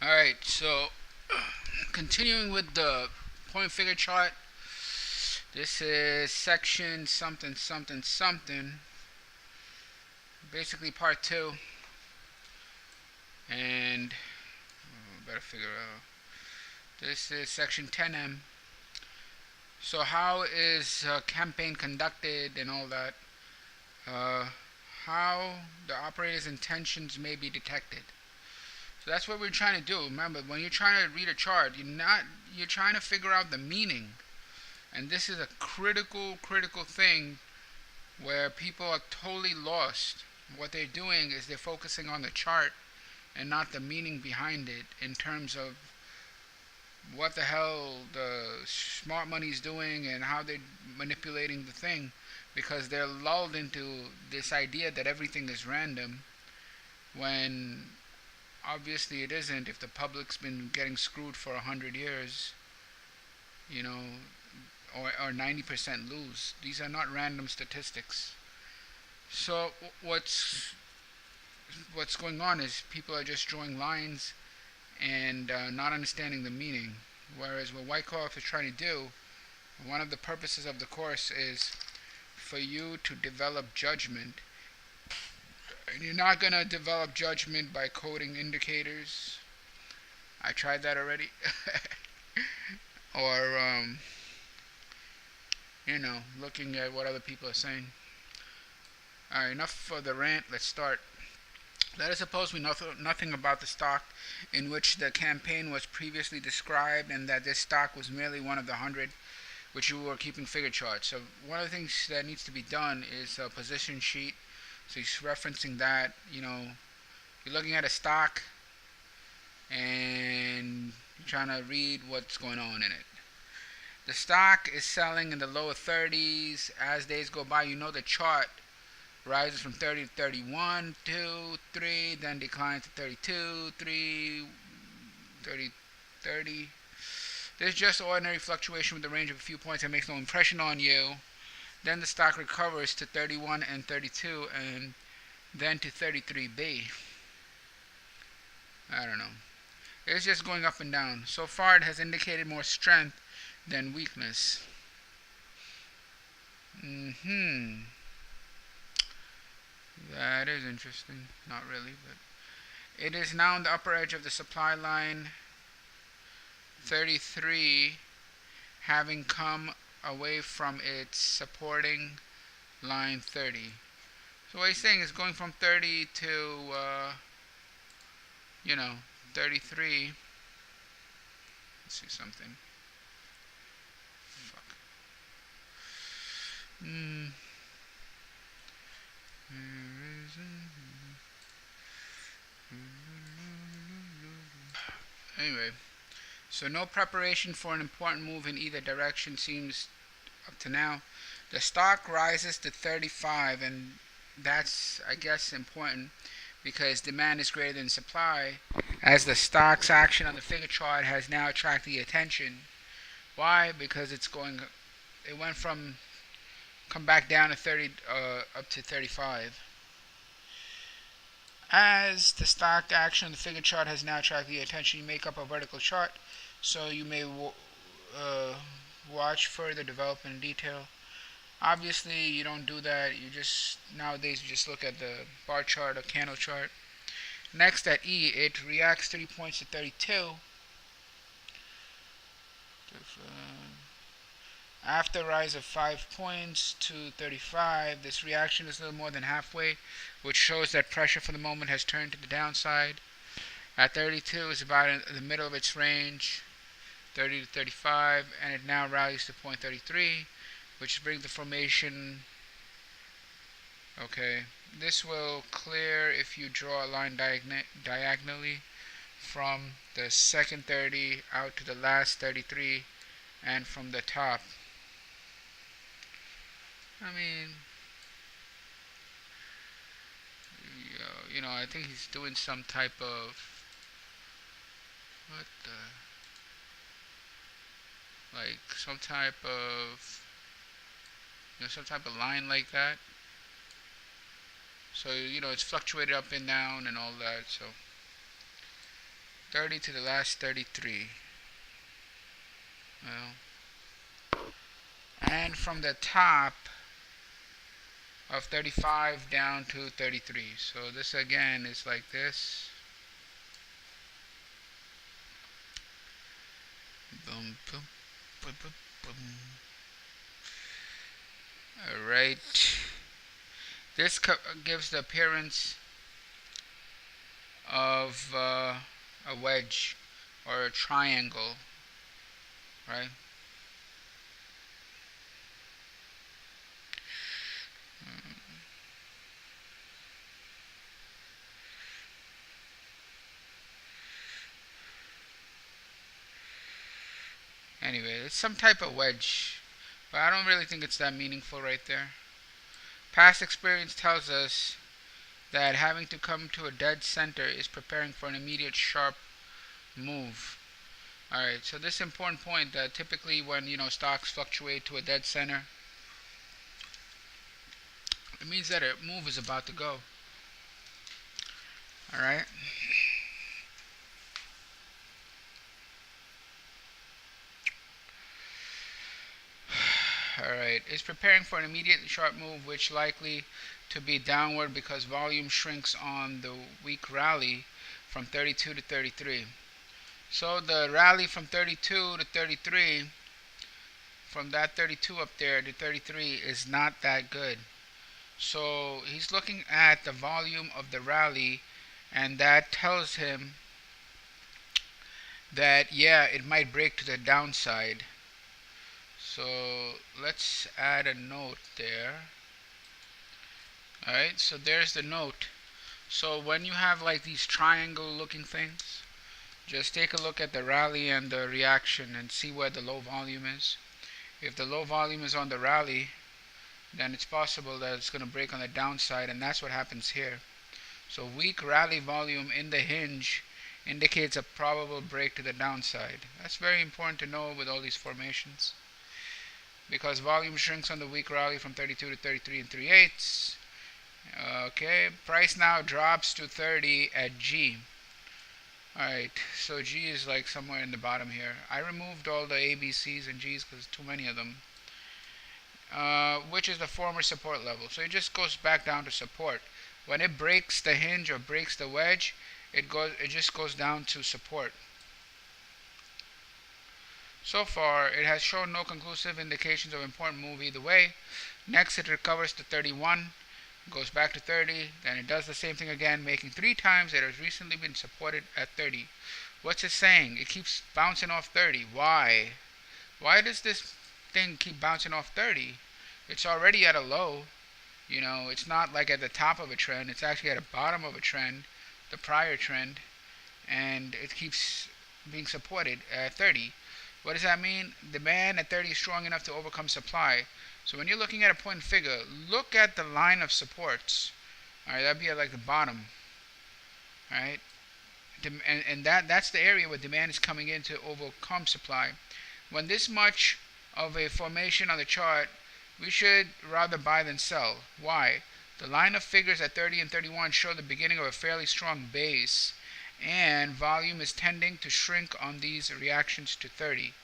Alright, so continuing with the point figure chart, this is section something something something, basically part 2, and better figure out. This is section 10M. So, how is a campaign conducted and all that? Uh, how the operator's intentions may be detected. So that's what we're trying to do. Remember, when you're trying to read a chart, you're trying to figure out the meaning. And this is a critical thing where people are totally lost. What they're doing is they're focusing on the chart and not the meaning behind it in terms of what the hell the smart money's doing and how they're manipulating the thing, because they're lulled into this idea that everything is random when obviously it isn't. If the public's been getting screwed for 100 years, you know, or 90% lose, these are not random statistics. So what's going on is people are just drawing lines and not understanding the meaning. Whereas what Wyckoff is trying to do, one of the purposes of the course is for you to develop judgment. And you're not going to develop judgment by coding indicators. I tried that already. Or, looking at what other people are saying. Alright, enough for the rant. Let's start. Let us suppose we know nothing about the stock in which the campaign was previously described, and that this stock was merely one of the 100 which you were keeping figure charts. So one of the things that needs to be done is a position sheet. So he's referencing that. You're looking at a stock and you're trying to read what's going on in it. The stock is selling in the lower 30s. As days go by, the chart rises from 30 to 31, 2, 3, then declines to 32, 3, 30, 30. There's just ordinary fluctuation with a range of a few points that makes no impression on you. Then the stock recovers to 31 and 32, and then to 33B. I don't know. It's just going up and down. So far, it has indicated more strength than weakness. That is interesting. Not really, but it is now on the upper edge of the supply line 33, having come away from its supporting line 30. So what he's saying is going from 30 to 33. Let's see something. Fuck. Anyway, so no preparation for an important move in either direction seems up to now. The stock rises to 35, and that's, I guess, important because demand is greater than supply, as the stock's action on the figure chart has now attracted the attention. Why? Because it went from, come back down to 30, up to 35. As the stock action on the figure chart has now attracted the attention, you make up a vertical chart, so you may watch further development in detail. Obviously, you don't do that. Nowadays you just look at the bar chart or candle chart. Next, at E, it reacts 3 points to 32. After a rise of 5 points to 35, this reaction is a little more than halfway, which shows that pressure for the moment has turned to the downside. At 32 is about in the middle of its range, 30 to 35, and it now rallies to point 33, which brings the formation. Okay, this will clear if you draw a line diagonally from the second 30 out to the last 33, and from the top. I mean, I think he's doing some type of, what the, like some type of, some type of line like that. So it's fluctuated up and down and all that. So 30 to the last 33. Well, and from the top of 35 down to 33. So this again is like this. Boom, boom, boom, boom, boom. Alright. This gives the appearance of a wedge or a triangle, right? Anyway, it's some type of wedge, but I don't really think it's that meaningful right there. Past experience tells us that having to come to a dead center is preparing for an immediate sharp move. Alright, so this important point that typically when stocks fluctuate to a dead center, it means that a move is about to go. Alright. Alright, it's preparing for an immediate sharp move, which likely to be downward because volume shrinks on the weak rally from 32 to 33. So the rally from 32 to 33, from that 32 up there to 33 is not that good. So he's looking at the volume of the rally, and that tells him that yeah, it might break to the downside. So let's add a note there. Alright, so there's the note. So when you have like these triangle looking things, just take a look at the rally and the reaction and see where the low volume is. If the low volume is on the rally, then it's possible that it's going to break on the downside, and that's what happens here. So weak rally volume in the hinge indicates a probable break to the downside. That's very important to know with all these formations, because volume shrinks on the weak rally from 32 to 33 and 3/8. Okay, price now drops to 30 at G. Alright, so G is like somewhere in the bottom here. I removed all the A, B, C's and G's because too many of them. Which is the former support level. So it just goes back down to support. When it breaks the hinge or breaks the wedge, it just goes down to support. So far, it has shown no conclusive indications of important move either way. Next, it recovers to 31, goes back to 30, then it does the same thing again, making 3 times it has recently been supported at 30. What's it saying? It keeps bouncing off 30. Why? Why does this thing keep bouncing off 30? It's already at a low. It's not like at the top of a trend. It's actually at the bottom of a trend, the prior trend, and it keeps being supported at 30. What does that mean? Demand at 30 is strong enough to overcome supply. So when you're looking at a point figure, look at the line of supports. Alright, that'd be at like the bottom. Alright? And that's the area where demand is coming in to overcome supply. When this much of a formation on the chart, we should rather buy than sell. Why? The line of figures at 30 and 31 show the beginning of a fairly strong base, and volume is tending to shrink on these reactions to 30.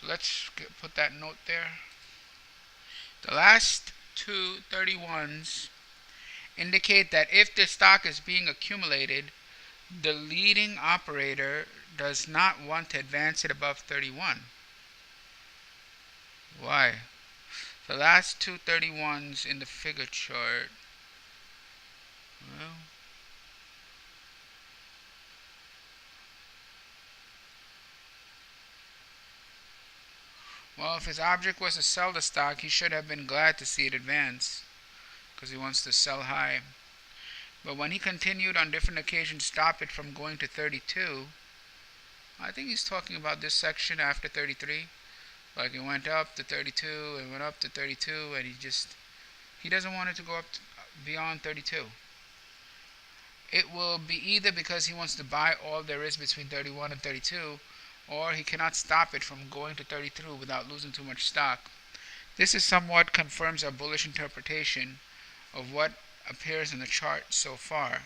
So let's put that note there. The last two 31s indicate that if the stock is being accumulated, the leading operator does not want to advance it above 31. Why? The last two 31s in the figure chart, well, if his object was to sell the stock, he should have been glad to see it advance, because he wants to sell high. But when he continued on different occasions to stop it from going to 32, I think he's talking about this section after 33. Like it went up to 32, and went up to 32, and he doesn't want it to go up beyond 32. It will be either because he wants to buy all there is between 31 and 32, or he cannot stop it from going to 32 without losing too much stock. This is somewhat confirms our bullish interpretation of what appears in the chart so far.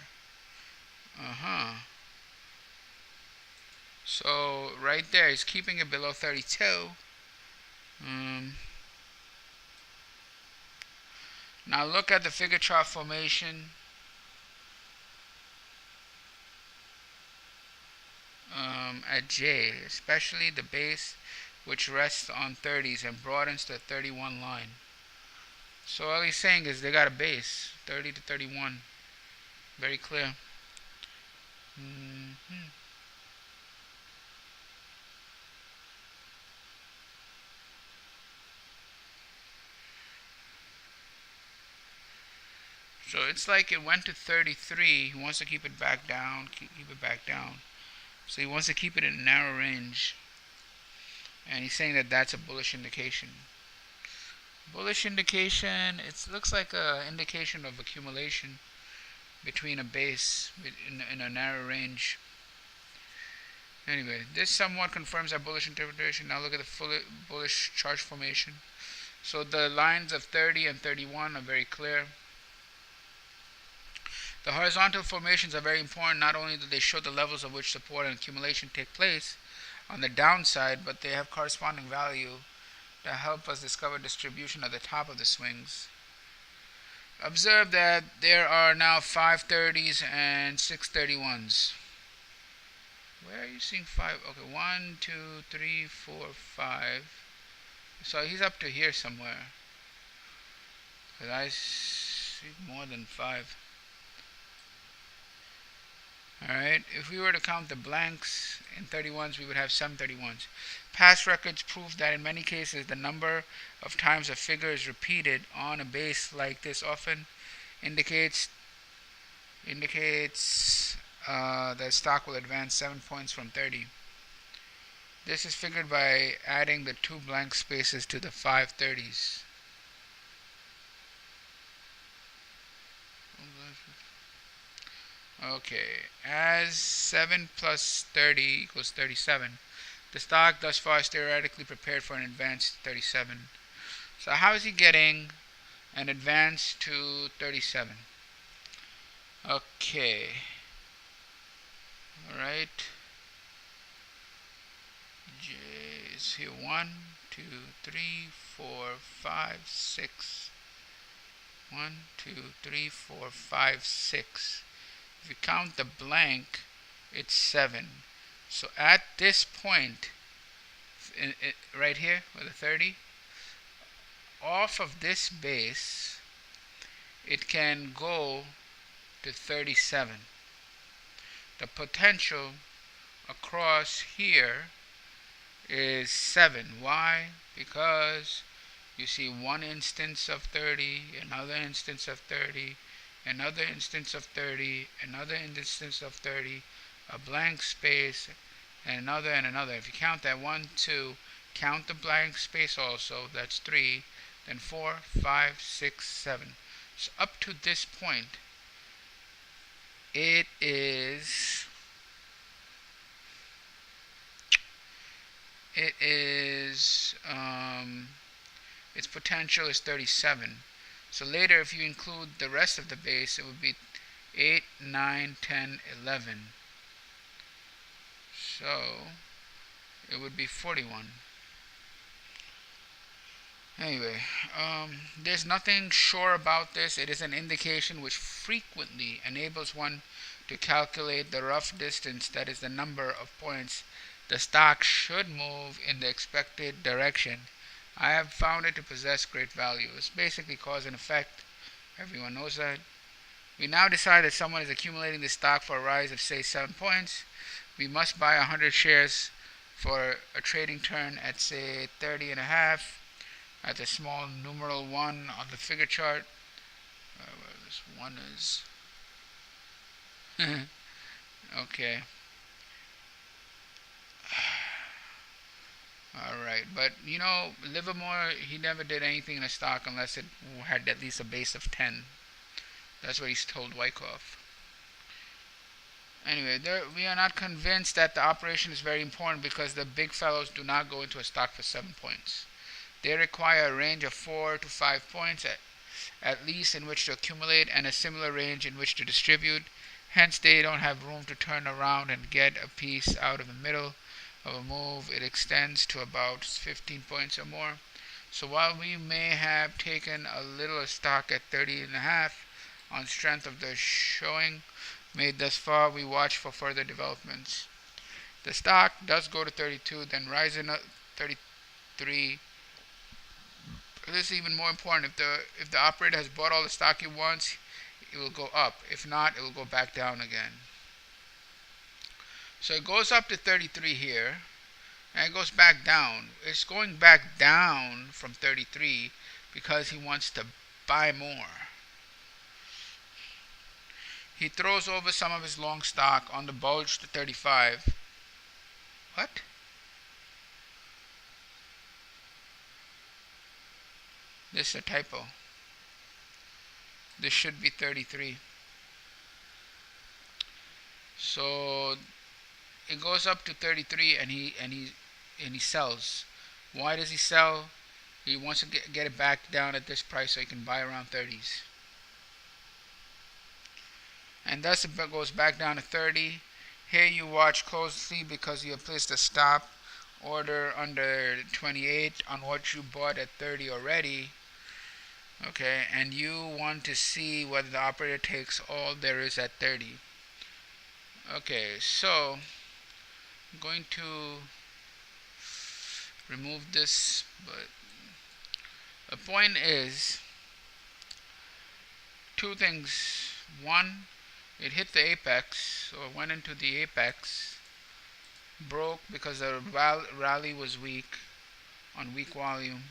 So right there, he's keeping it below 32. Now look at the figure chart formation. At J, especially the base which rests on 30s and broadens to the 31 line. So all he's saying is they got a base, 30 to 31. Very clear. So it's like it went to 33. He wants to keep it back down, keep it back down. So he wants to keep it in a narrow range. And he's saying that that's a bullish indication. Bullish indication, it looks like an indication of accumulation between a base in a narrow range. Anyway, this somewhat confirms our bullish interpretation. Now look at the full bullish charge formation. So the lines of 30 and 31 are very clear. The horizontal formations are very important. Not only do they show the levels at which support and accumulation take place on the downside, but they have corresponding value that help us discover distribution at the top of the swings. Observe that there are now 530s and 631s. Where are you seeing 5? Okay, 1, 2, 3, 4, 5. So he's up to here somewhere. Because I see more than 5. Alright, if we were to count the blanks in 31s, we would have some 31s. Past records prove that in many cases the number of times a figure is repeated on a base like this often indicates that stock will advance 7 points from 30. This is figured by adding the 2 blank spaces to the 530s. Okay, as 7 plus 30 equals 37, the stock thus far is theoretically prepared for an advance to 37. So how is he getting an advance to 37? Okay. Alright. J is here 1, 2, 3, 4, 5, 6. 1, 2, 3, 4, 5, 6. If you count the blank, it's 7. So at this point, right here with the 30, off of this base, it can go to 37. The potential across here is 7. Why? Because you see one instance of 30, another instance of 30, another instance of 30, another instance of 30, a blank space, and another and another. If you count that 1, 2, count the blank space also, that's 3, then 4, 5, 6, 7. So up to this point, it is its potential is 37. So later, if you include the rest of the base, it would be 8, 9, 10, 11. So it would be 41. Anyway, there's nothing sure about this. It is an indication which frequently enables one to calculate the rough distance, that is the number of points the stock should move in the expected direction. I have found it to possess great value. It's basically cause and effect. Everyone knows that. We now decide that someone is accumulating this stock for a rise of, say, 7 points. We must buy 100 shares for a trading turn at, say, 30 and a half at the small numeral 1 on the figure chart. Where this 1 is. Okay. Alright, but you know, Livermore, he never did anything in a stock unless it had at least a base of 10. That's what he's told Wyckoff. Anyway, we are not convinced that the operation is very important because the big fellows do not go into a stock for 7 points. They require a range of 4 to 5 points at least in which to accumulate and a similar range in which to distribute. Hence, they don't have room to turn around and get a piece out of the middle of a move. It extends to about 15 points or more. So while we may have taken a little stock at 30.5 on strength of the showing made thus far, we watch for further developments. The stock does go to 32, then rising up 33. This is even more important. If the operator has bought all the stock he wants, it will go up. If not, it will go back down again. So it goes up to 33 here, and it goes back down. It's going back down from 33 because he wants to buy more. He throws over some of his long stock on the bulge to 35. What? This is a typo. This should be 33. So it goes up to 33 and he sells. Why does he sell? He wants to get it back down at this price so he can buy around 30s. And thus it goes back down to 30. Here you watch closely because you have placed a stop order under 28 on what you bought at 30 already. Okay, and you want to see whether the operator takes all there is at 30. Okay, so I'm going to remove this, but the point is two things. One, it hit the apex, so it went into the apex, broke because the rally was weak, on weak volume.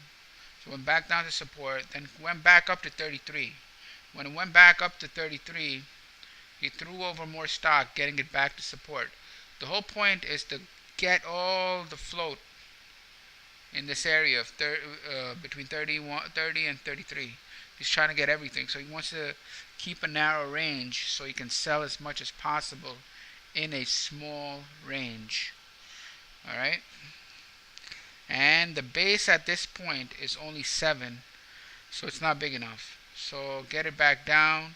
So it went back down to support, then went back up to 33. When it went back up to 33, he threw over more stock, getting it back to support. The whole point is to get all the float in this area of between 30 and 33. He's trying to get everything, so he wants to keep a narrow range so he can sell as much as possible in a small range. Alright? And the base at this point is only 7, so it's not big enough. So get it back down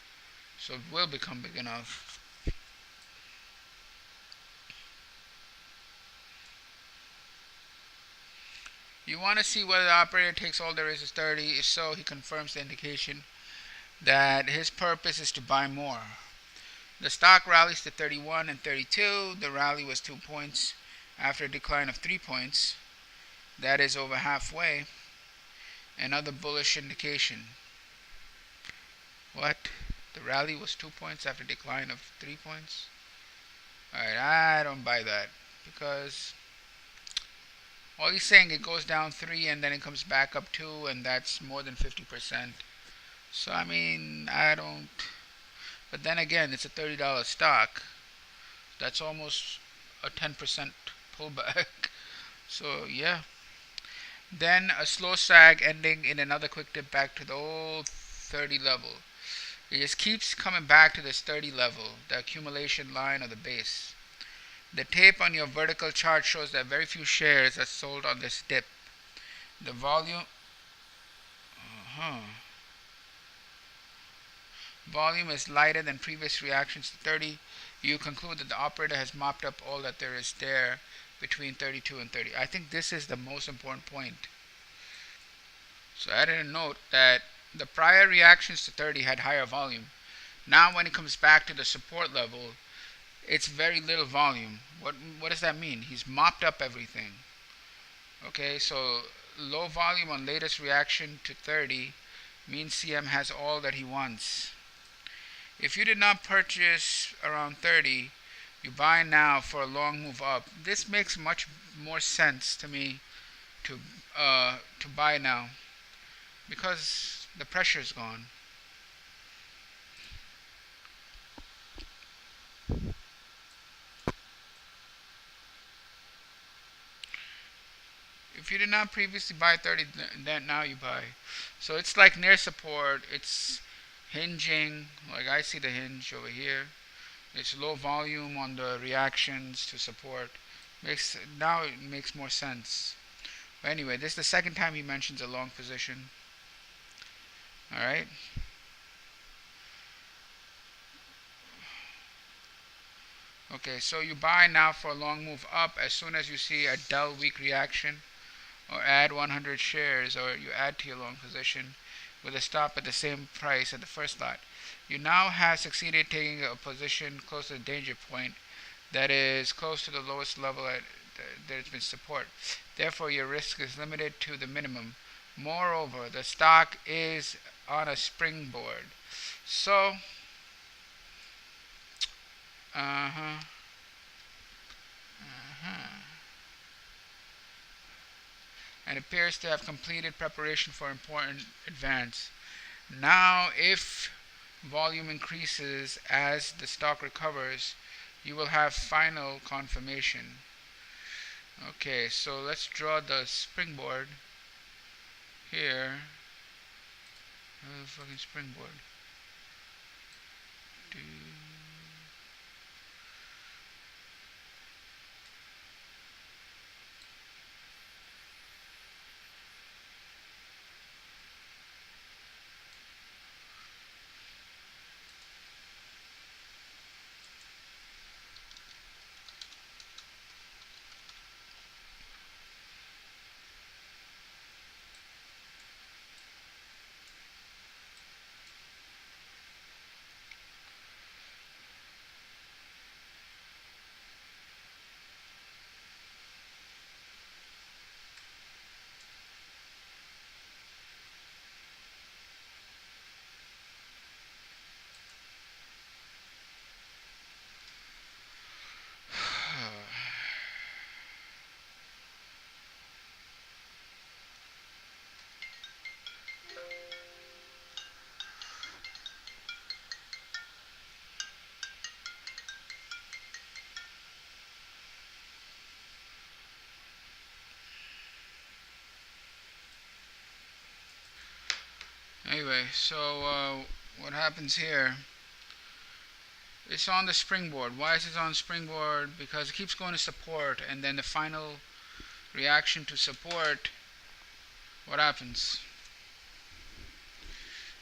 so it will become big enough. You want to see whether the operator takes all there is 30. If so, he confirms the indication that his purpose is to buy more. The stock rallies to 31 and 32. The rally was 2 points after a decline of 3 points. That is over halfway. Another bullish indication. What? The rally was 2 points after a decline of 3 points? Alright, I don't buy that. Because all he's saying, it goes down 3 and then it comes back up 2, and that's more than 50%. So I mean, I don't. But then again, it's a $30 stock. That's almost a 10% pullback. So yeah. Then a slow sag ending in another quick dip back to the old 30 level. It just keeps coming back to this 30 level, the accumulation line of the base. The tape on your vertical chart shows that very few shares are sold on this dip. The volume volume is lighter than previous reactions to 30. You conclude that the operator has mopped up all that there is there between 32 and 30. I think this is the most important point. So I added a note that the prior reactions to 30 had higher volume. Now when it comes back to the support level, it's very little volume. What does that mean? He's mopped up everything. Okay, so low volume on latest reaction to 30 means CM has all that he wants. If you did not purchase around 30, you buy now for a long move up. This makes much more sense to me to buy now because the pressure is gone. If you did not previously buy 30, then now you buy. So it's like near support. It's hinging, like I see the hinge over here. It's low volume on the reactions to support. Now it makes more sense. But anyway, this is the second time he mentions a long position. Alright. Okay, so you buy now for a long move up as soon as you see a dull weak reaction, or add 100 shares, or you add to your long position with a stop at the same price at the first lot. You now have succeeded taking a position close to the danger point, that is close to the lowest level at there's been support. Therefore, your risk is limited to the minimum. Moreover, the stock is on a springboard. So, uh-huh, uh-huh. And appears to have completed preparation for important advance. Now, if volume increases as the stock recovers, you will have final confirmation. Okay, so let's draw the springboard here. Fucking springboard. Anyway, so what happens here? It's on the springboard. Why is it on springboard? Because it keeps going to support, and then the final reaction to support, what happens?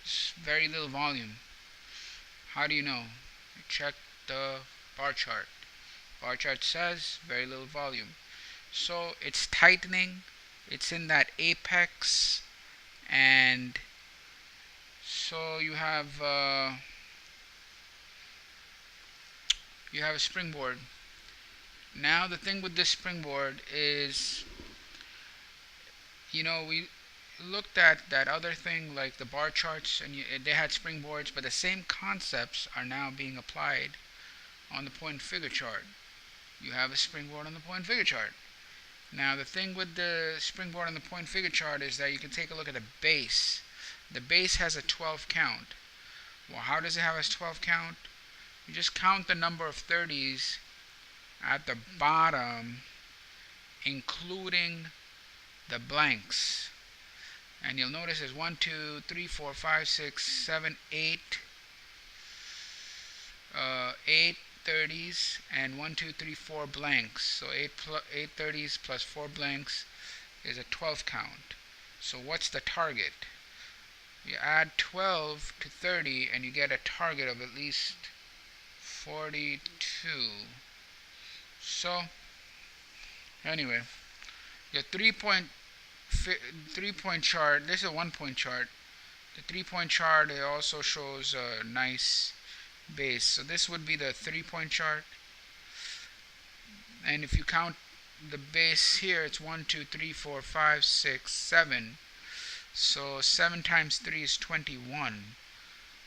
It's very little volume. How do you know? You check the bar chart. Bar chart says very little volume. So it's tightening. It's in that apex, and so you have a springboard. Now the thing with this springboard is, we looked at that other thing like the bar charts, and they had springboards, but the same concepts are now being applied on the point figure chart. You have a springboard on the point figure chart. Now the thing with the springboard on the point figure chart is that you can take a look at the base. The base has a 12 count. Well, how does it have a 12 count? You just count the number of 30s at the bottom, including the blanks. And you'll notice there's 1, 2, 3, 4, 5, 6, 7, 8, 8 30s and 1, 2, 3, 4 blanks. So 8 30s plus 4 blanks is a 12 count. So what's the target? You add 12 to 30 and you get a target of at least 42. So anyway, your 3-point chart, this is a 1-point chart. The 3-point chart, it also shows a nice base. So this would be the 3-point chart. And if you count the base here, it's 1, 2, 3, 4, 5, 6, 7. So 7 times 3 is 21.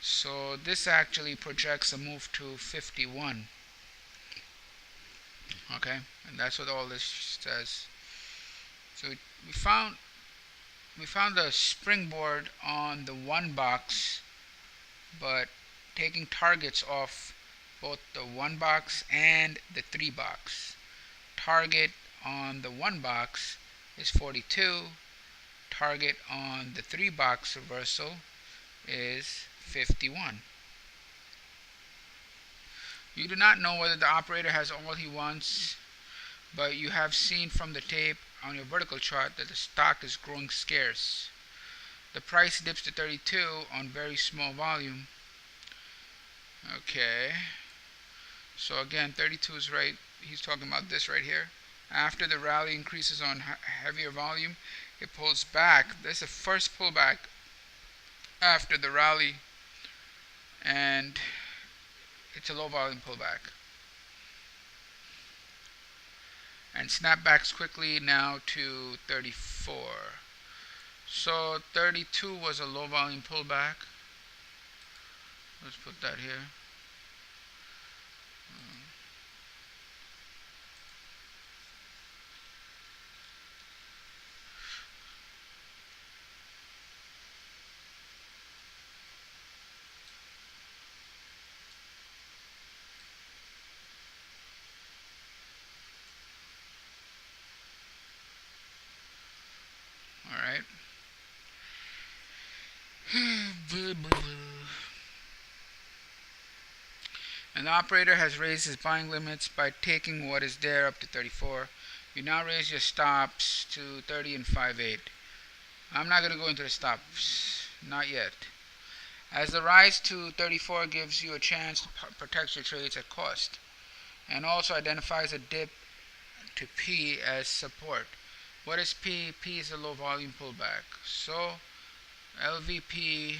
So this actually projects a move to 51. Okay, and that's what all this says. So we found the springboard on the 1 box, but taking targets off both the 1 box and the 3 box. Target on the 1 box is 42. Target on the 3 box reversal is 51. You do not know whether the operator has all he wants, but you have seen from the tape on your vertical chart that the stock is growing scarce. The price dips to 32 on very small volume. Okay, So again, 32 is right. He's talking about this right here. After the rally increases on heavier volume, it pulls back. This is the first pullback after the rally, and it's a low volume pullback. And snapbacks quickly now to 34. So 32 was a low volume pullback. Let's put that here. All right. And the operator has raised his buying limits by taking what is there up to 34. You now raise your stops to 30 and 5/8. I'm not going to go into the stops, not yet. As the rise to 34 gives you a chance to protect your trades at cost, and also identifies a dip to P as support. What is P? P is a low volume pullback. So LVP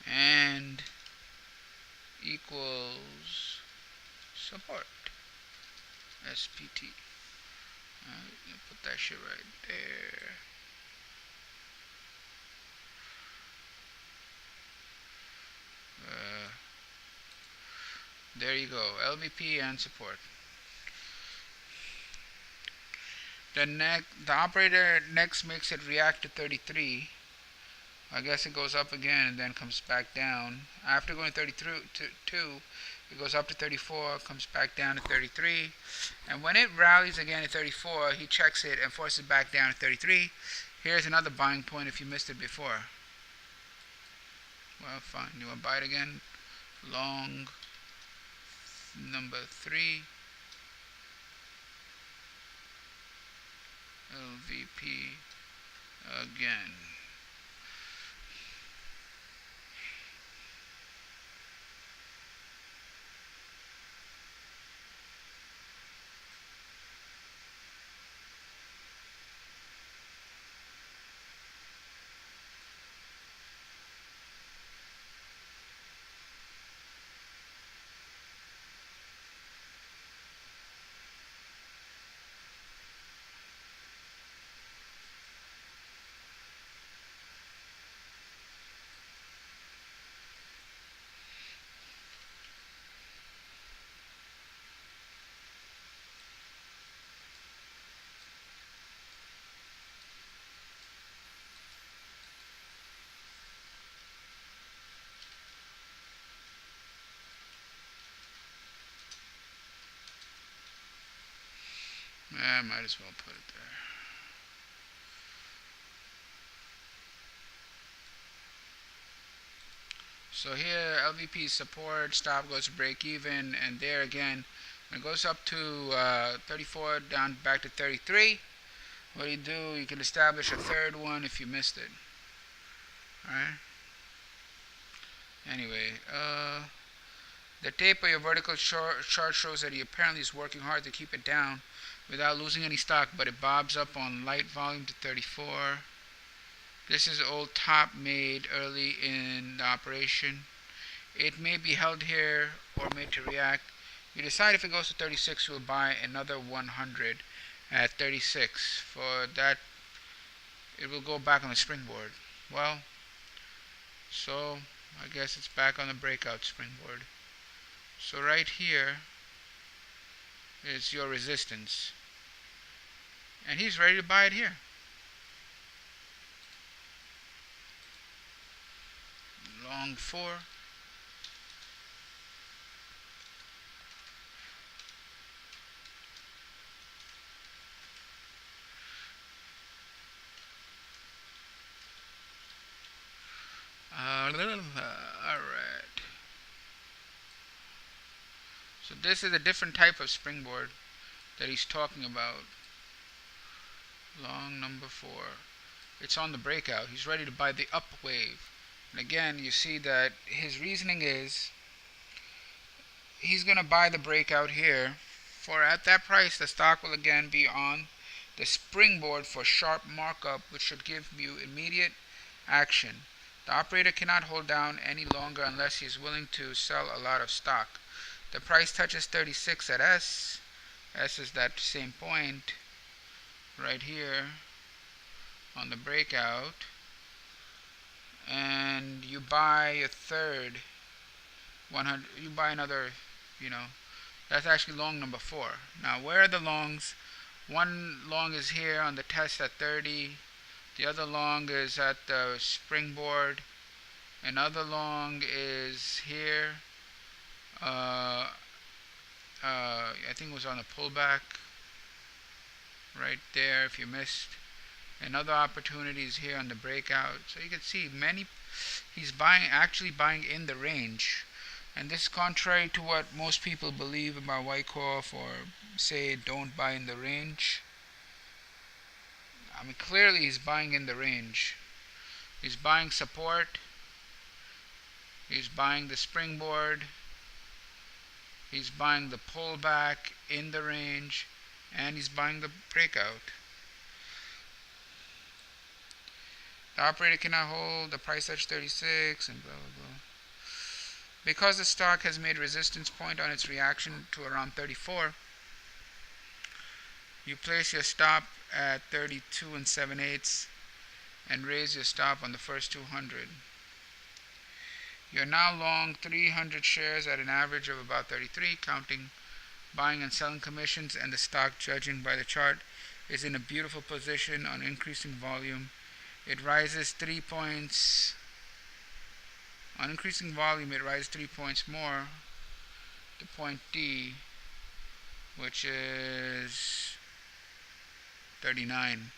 and equals support. SPT. Put that shit right there. There you go. LVP and support. The operator next makes it react to 33. I guess it goes up again and then comes back down. After going 33 to 2, it goes up to 34, comes back down to 33. And when it rallies again at 34, he checks it and forces it back down to 33. Here's another buying point if you missed it before. Well, fine. You want to buy it again? Long number 3. LVP again. I might as well put it there. So here LVP support, stop goes to break even, and there again, when it goes up to 34, down back to 33, what do? You can establish a third one if you missed it. Alright? Anyway, the tape of your vertical chart shows that he apparently is working hard to keep it down without losing any stock, but it bobs up on light volume to 34. This is old top made early in the operation. It may be held here or made to react. You decide if it goes to 36, you will buy another 100 at 36. For that, it will go back on the springboard. Well, so I guess it's back on the breakout springboard. So right here is your resistance. And he's ready to buy it here. Long 4. Alright. So this is a different type of springboard that he's talking about. Long number 4. It's on the breakout. He's ready to buy the up wave. And again, you see that his reasoning is he's going to buy the breakout here. For at that price, the stock will again be on the springboard for sharp markup, which should give you immediate action. The operator cannot hold down any longer unless he is willing to sell a lot of stock. The price touches 36 at S. S is that same point right here on the breakout. And you buy a third 100, you buy another, that's actually long number 4. Now where are the longs? One long is here on the test at 30. The other long is at the springboard. Another long is here. I think it was on a pullback right there if you missed. Another opportunity is here on the breakout. So you can see he's actually buying in the range. And this is contrary to what most people believe about Wyckoff, or say don't buy in the range. I mean, clearly he's buying in the range. He's buying support. He's buying the springboard. He's buying the pullback in the range. And he's buying the breakout. The operator cannot hold the price touch 36 and blah blah blah. Because the stock has made resistance point on its reaction to around 34, you place your stop at 32 7/8 and raise your stop on the first 200. You're now long 300 shares at an average of about 33, counting buying and selling commissions, and the stock, judging by the chart, is in a beautiful position on increasing volume. It rises 3 points. On increasing volume, it rises 3 points more to point D, which is 39.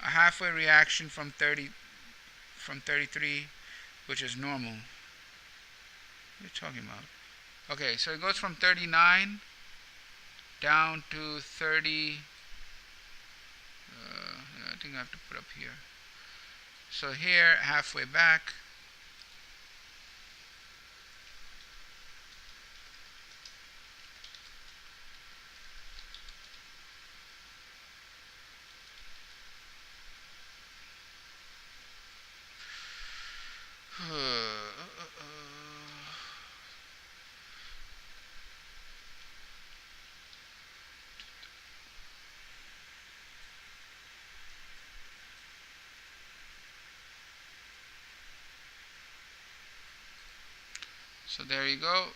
A halfway reaction from 33, which is normal. What are you talking about? Okay, so it goes from 39 down to 30. I think I have to put up here. So here, halfway back. So there you go.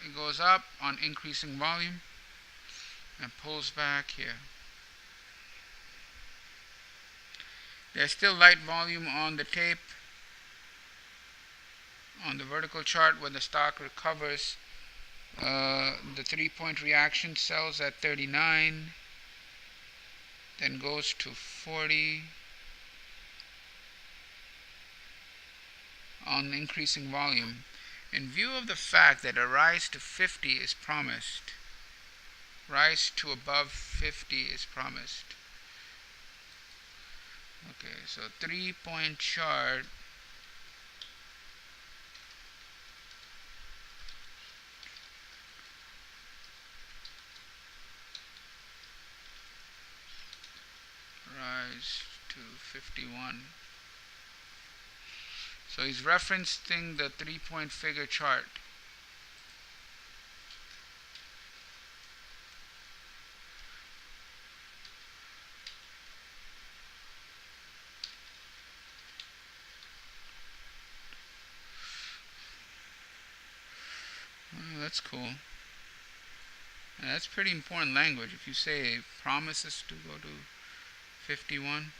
It goes up on increasing volume and pulls back here. There's still light volume on the tape. On the vertical chart, when the stock recovers, the 3-point reaction sells at 39, then goes to 40 on increasing volume. In view of the fact that a rise to 50 is promised, rise to above 50 is promised. Okay, so 3-point chart. Rise to 51. So he's referencing the 3-point figure chart. Well, that's cool. And that's pretty important language. If you say promises to go to 51.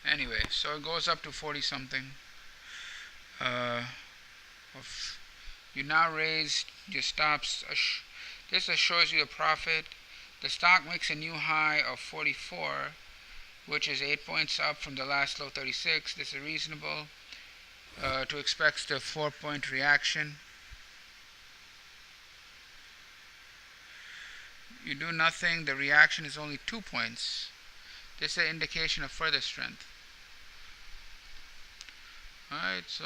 Anyway, so it goes up to 40 something. You now raise your stops. This assures you a profit. The stock makes a new high of 44, which is 8 points up from the last low 36. This is reasonable to expect the 4-point reaction. You do nothing, the reaction is only 2 points. This is an indication of further strength. Alright, so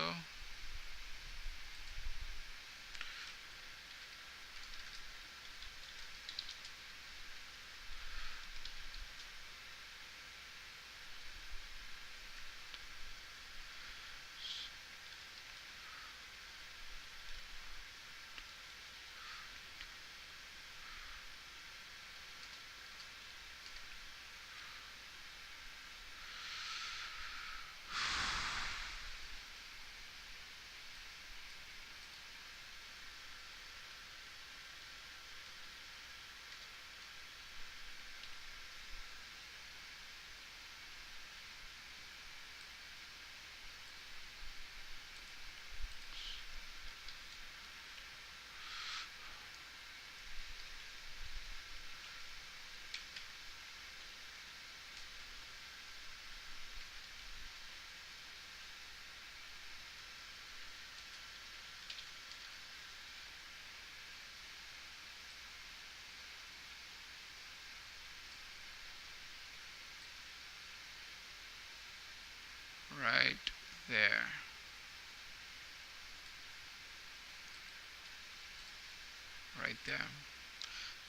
there.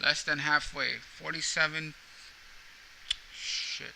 Less than halfway. 47. Shit.